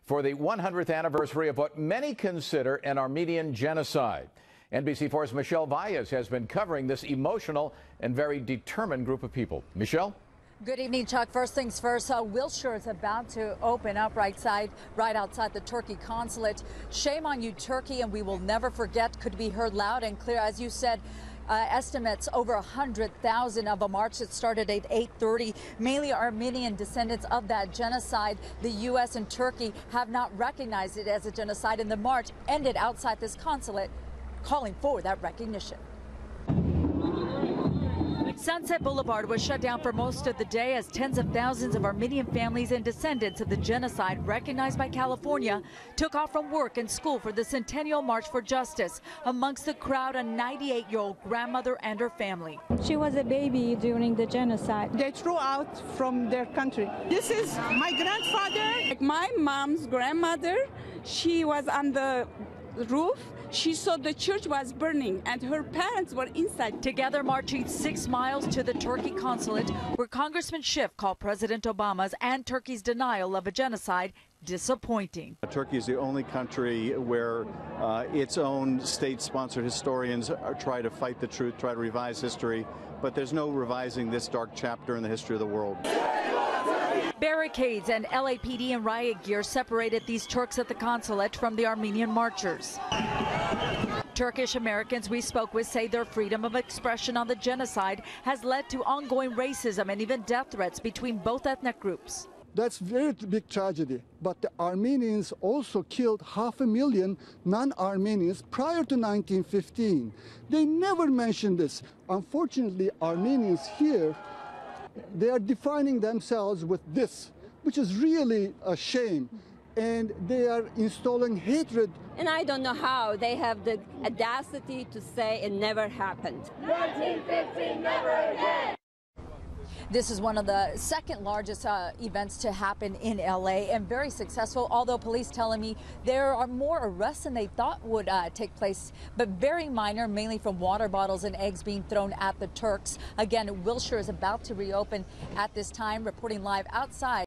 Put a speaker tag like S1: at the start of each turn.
S1: for the 100th anniversary of what many consider an Armenian genocide. NBC4's Michelle Valles has been covering this emotional and very determined group of people. Michelle?
S2: Good evening, Chuck. First things first, Wilshire is about to open up right outside the Turkey consulate. Shame on you, Turkey, and we will never forget could be heard loud and clear. As you said, estimates over 100,000 of a march that started at 8:30. Mainly Armenian descendants of that genocide. The U.S. and Turkey have not recognized it as a genocide, and the march ended outside this consulate, calling for that recognition. Sunset Boulevard was shut down for most of the day as tens of thousands of Armenian families and descendants of the genocide recognized by California took off from work and school for the Centennial March for Justice. Amongst the crowd, a 98-year-old grandmother and her family.
S3: She was a baby during the genocide.
S4: They threw out from their country. This is my grandfather.
S5: My mom's grandmother, she was on the roof. She saw the church was burning and her parents were inside.
S2: Together marching 6 miles to the Turkey consulate, where Congressman Schiff called President Obama's and Turkey's denial of a genocide disappointing.
S6: Turkey is the only country where its own state-sponsored historians try to fight the truth, try to revise history, but there's no revising this dark chapter in the history of the world.
S2: Barricades and LAPD and riot gear separated these Turks at the consulate from the Armenian marchers. Turkish Americans we spoke with say their freedom of expression on the genocide has led to ongoing racism and even death threats between both ethnic groups.
S7: That's a very big tragedy, but the Armenians also killed 500,000 non-Armenians prior to 1915. They never mentioned this. Unfortunately, Armenians here, they are defining themselves with this, which is really a shame. And they are installing hatred.
S8: And I don't know how they have the audacity to say it never happened.
S2: 1915, never again. This is one of the second largest events to happen in LA and very successful, although police telling me there are more arrests than they thought would take place, but very minor, mainly from water bottles and eggs being thrown at the Turks. Again, Wilshire is about to reopen at this time, reporting live outside.